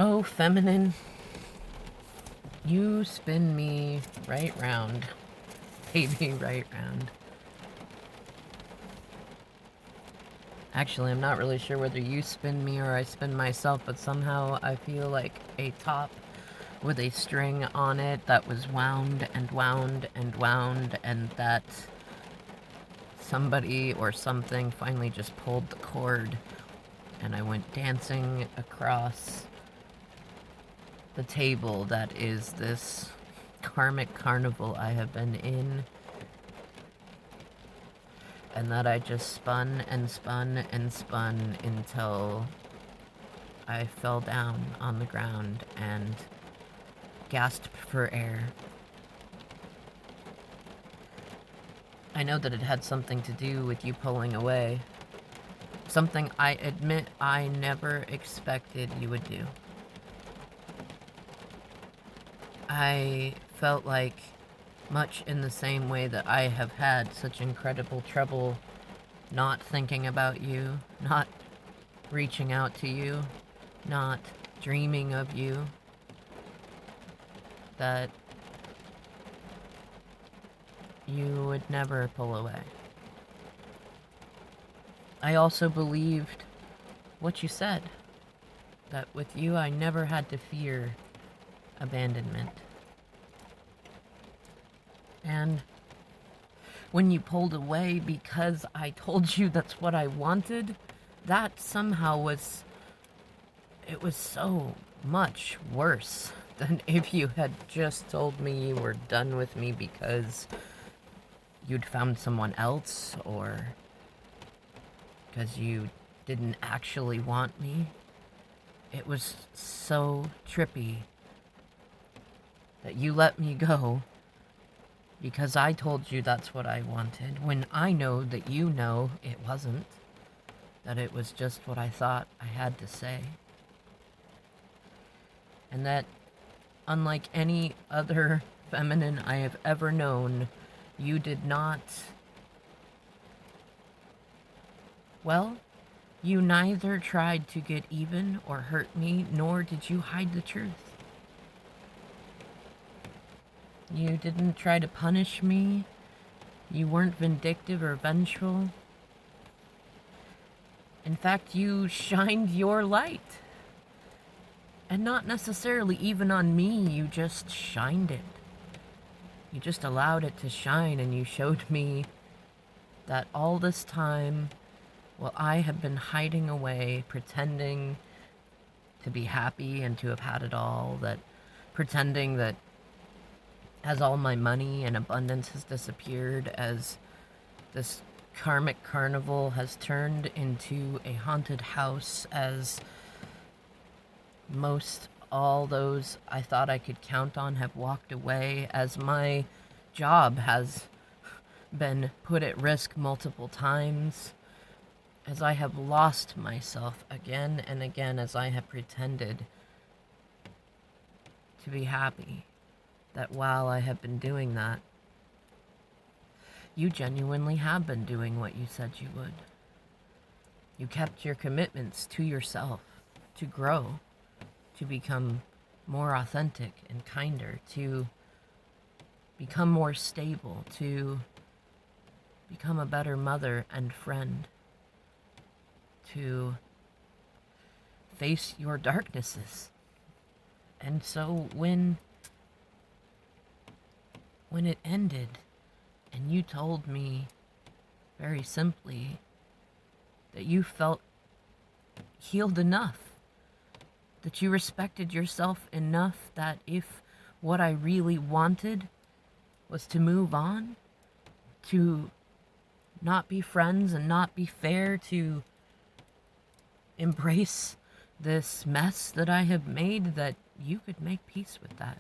Oh, feminine, you spin me right round. Baby, right round. Actually, I'm not really sure whether you spin me or I spin myself, but somehow I feel like a top with a string on it that was wound and wound and wound, and that somebody or something finally just pulled the cord, and I went dancing across the table that is this karmic carnival I have been in, and that I just spun and spun and spun until I fell down on the ground and gasped for air. I know that it had something to do with you pulling away. Something I admit I never expected you would do. I felt like, much in the same way that I have had such incredible trouble not thinking about you, not reaching out to you, not dreaming of you, that you would never pull away. I also believed what you said, that with you I never had to fear abandonment. And when you pulled away because I told you that's what I wanted, that somehow was so much worse than if you had just told me you were done with me because you'd found someone else, or because you didn't actually want me. It was so trippy that you let me go because I told you that's what I wanted, when I know that you know it wasn't, that it was just what I thought I had to say. And that, unlike any other feminine I have ever known, you did not... Well, you neither tried to get even or hurt me, nor did you hide the truth. You didn't try to punish me. You weren't vindictive or vengeful. In fact, you shined your light. And not necessarily even on me, you just shined it. You just allowed it to shine, and you showed me that all this time, while I have been hiding away, pretending to be happy and to have had it all, that pretending that as all my money and abundance has disappeared, as this karmic carnival has turned into a haunted house, as most all those I thought I could count on have walked away, as my job has been put at risk multiple times, as I have lost myself again and again, as I have pretended to be happy, that while I have been doing that, you genuinely have been doing what you said you would. You kept your commitments to yourself, to grow, to become more authentic and kinder, to become more stable, to become a better mother and friend, to face your darknesses. And so when it ended, and you told me very simply that you felt healed enough, that you respected yourself enough, that if what I really wanted was to move on, to not be friends and not be fair, to embrace this mess that I have made, that you could make peace with that.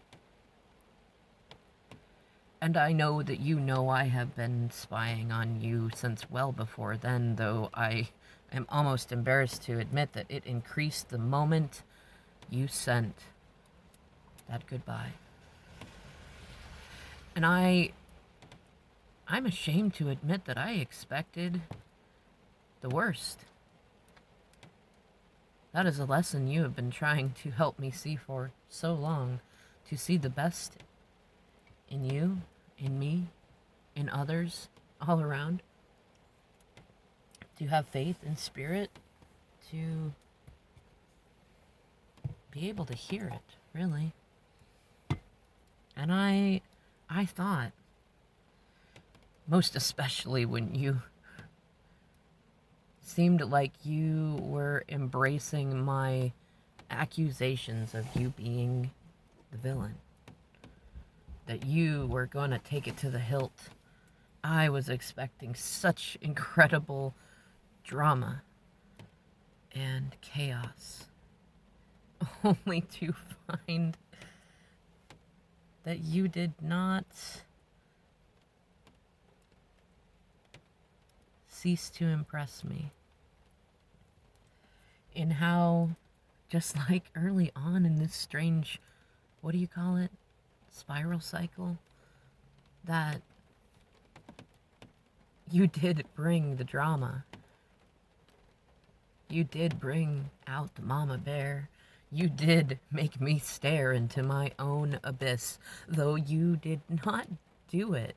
And I know that you know I have been spying on you since well before then, though I am almost embarrassed to admit that it increased the moment you sent that goodbye. And I'm ashamed to admit that I expected the worst. That is a lesson you have been trying to help me see for so long. To see the best in you, in me, in others, all around. To have faith and spirit. To be able to hear it, really. And I thought, most especially when you seemed like you were embracing my accusations of you being the villain, that you were going to take it to the hilt. I was expecting such incredible drama and chaos, only to find that you did not cease to impress me. In how, just like early on in this strange, what do you call it, spiral cycle, that you did bring the drama. You did bring out the mama bear. You did make me stare into my own abyss, though you did not do it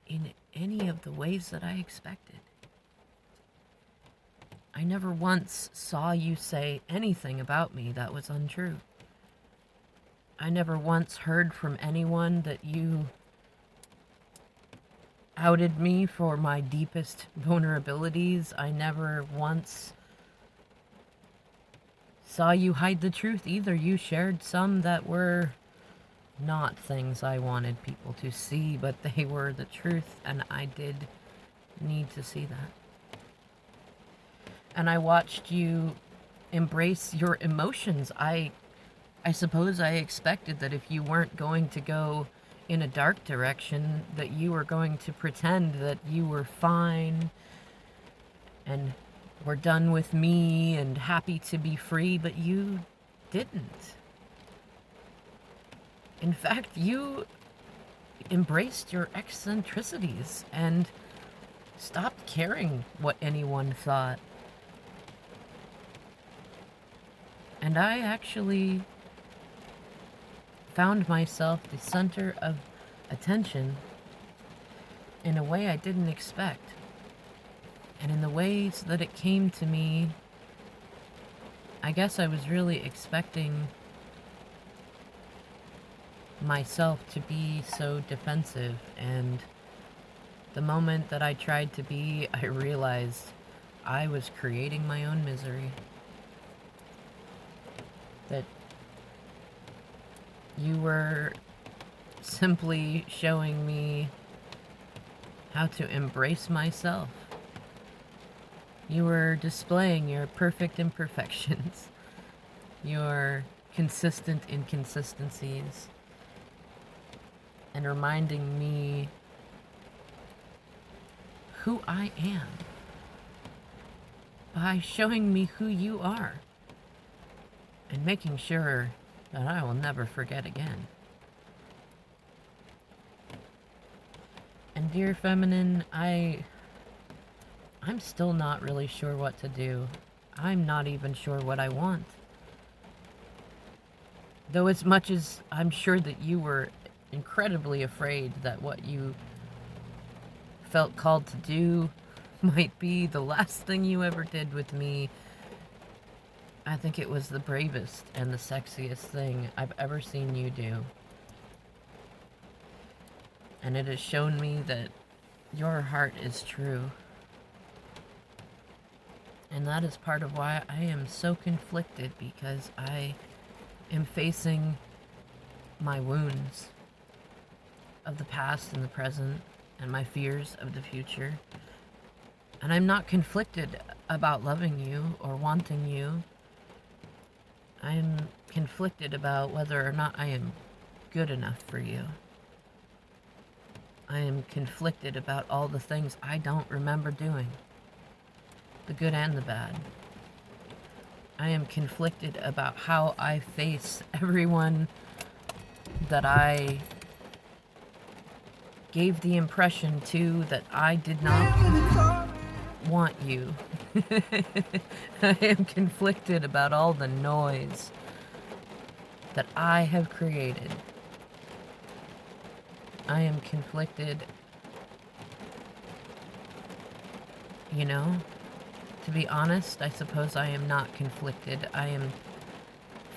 in any of the ways that I expected. I never once saw you say anything about me that was untrue. I never once heard from anyone that you outed me for my deepest vulnerabilities. I never once saw you hide the truth either. You shared some that were not things I wanted people to see, but they were the truth, and I did need to see that. And I watched you embrace your emotions. I suppose I expected that if you weren't going to go in a dark direction, that you were going to pretend that you were fine and were done with me and happy to be free, but you didn't. In fact, you embraced your eccentricities and stopped caring what anyone thought. And I actually found myself the center of attention in a way I didn't expect. And in the ways that it came to me, I guess I was really expecting myself to be so defensive, and the moment that I tried to be, I realized I was creating my own misery. That you were simply showing me how to embrace myself. You were displaying your perfect imperfections, your consistent inconsistencies, and reminding me who I am by showing me who you are and making sure that I will never forget again. And dear feminine, I'm still not really sure what to do. I'm not even sure what I want. Though as much as I'm sure that you were incredibly afraid that what you felt called to do might be the last thing you ever did with me, I think it was the bravest and the sexiest thing I've ever seen you do. And it has shown me that your heart is true. And that is part of why I am so conflicted, because I am facing my wounds of the past and the present and my fears of the future. And I'm not conflicted about loving you or wanting you. I'm conflicted about whether or not I am good enough for you. I am conflicted about all the things I don't remember doing, the good and the bad. I am conflicted about how I face everyone that I gave the impression to that I did not want you. I am conflicted about all the noise that I have created. I am conflicted, you know? To be honest, I suppose I am not conflicted. I am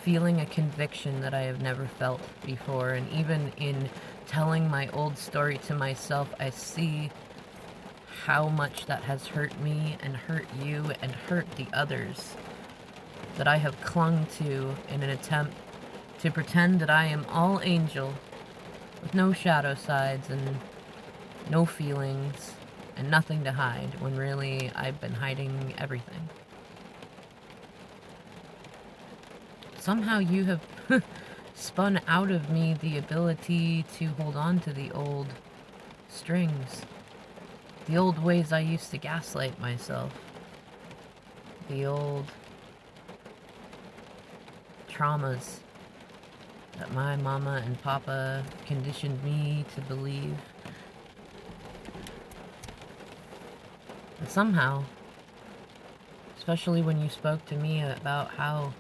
feeling a conviction that I have never felt before, and even in telling my old story to myself, I see how much that has hurt me and hurt you and hurt the others that I have clung to in an attempt to pretend that I am all angel with no shadow sides and no feelings and nothing to hide, when really I've been hiding everything. Somehow you have spun out of me the ability to hold on to the old strings, the old ways I used to gaslight myself, the old traumas that my mama and papa conditioned me to believe. And somehow, especially when you spoke to me about how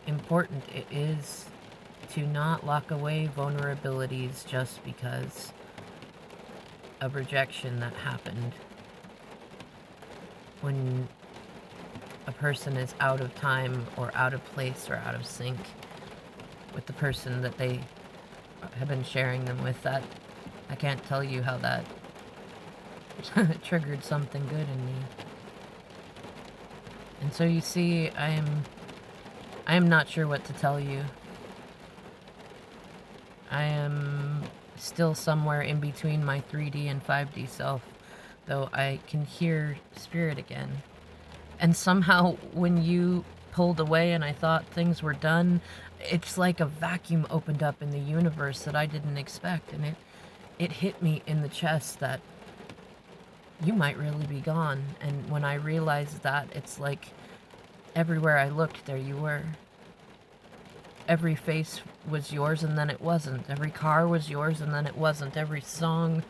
important it is to not lock away vulnerabilities just because of rejection that happened when a person is out of time or out of place or out of sync with the person that they have been sharing them with. That I can't tell you how that triggered something good in me. And so you see, I am not sure what to tell you. I am still somewhere in between my 3D and 5D self, though I can hear spirit again. And somehow when you pulled away and I thought things were done, it's like a vacuum opened up in the universe that I didn't expect, and it hit me in the chest that you might really be gone. And when I realized that, it's like everywhere I looked, there you were. Every face was yours and then it wasn't. Every car was yours and then it wasn't. Every song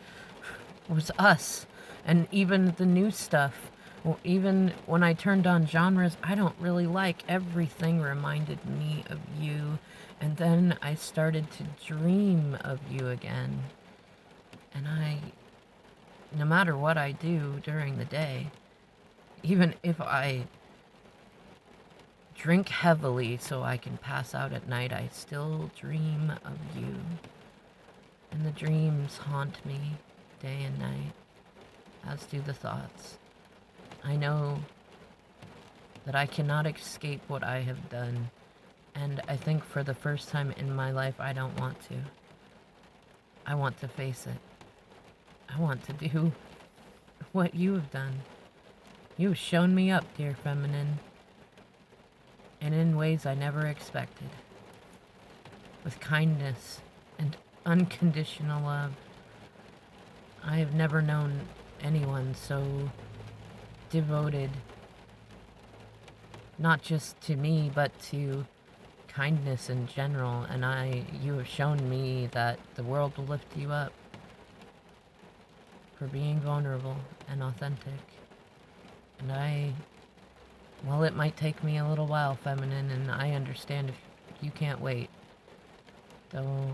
was us. And even the new stuff, well, even when I turned on genres I don't really like, everything reminded me of you. And then I started to dream of you again. And no matter what I do during the day, even if I drink heavily so I can pass out at night, I still dream of you. And the dreams haunt me day and night, as do the thoughts. I know that I cannot escape what I have done, and I think for the first time in my life I don't want to. I want to face it. I want to do what you have done. You have shown me up, dear feminine, and in ways I never expected. With kindness and unconditional love. I have never known anyone so devoted, not just to me, but to kindness in general. And you have shown me that the world will lift you up for being vulnerable and authentic. And well, it might take me a little while, feminine, and I understand if you can't wait. Though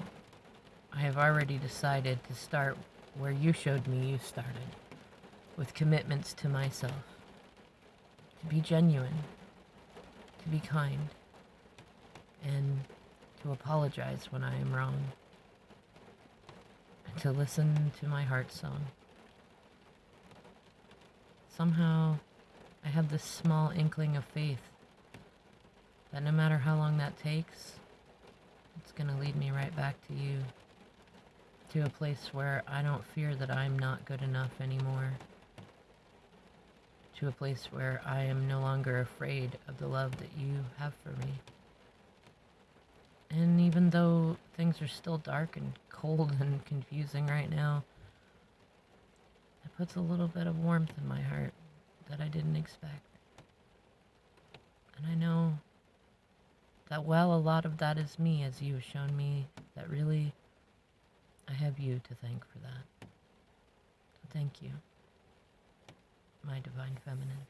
I have already decided to start where you showed me you started, with commitments to myself. To be genuine, to be kind, and to apologize when I am wrong, and to listen to my heart song. Somehow, I have this small inkling of faith that no matter how long that takes, it's going to lead me right back to you, to a place where I don't fear that I'm not good enough anymore, to a place where I am no longer afraid of the love that you have for me. And even though things are still dark and cold and confusing right now, it puts a little bit of warmth in my heart that I didn't expect. And I know that while a lot of that is me, as you have shown me, that really I have you to thank for that. So thank you, my divine feminine.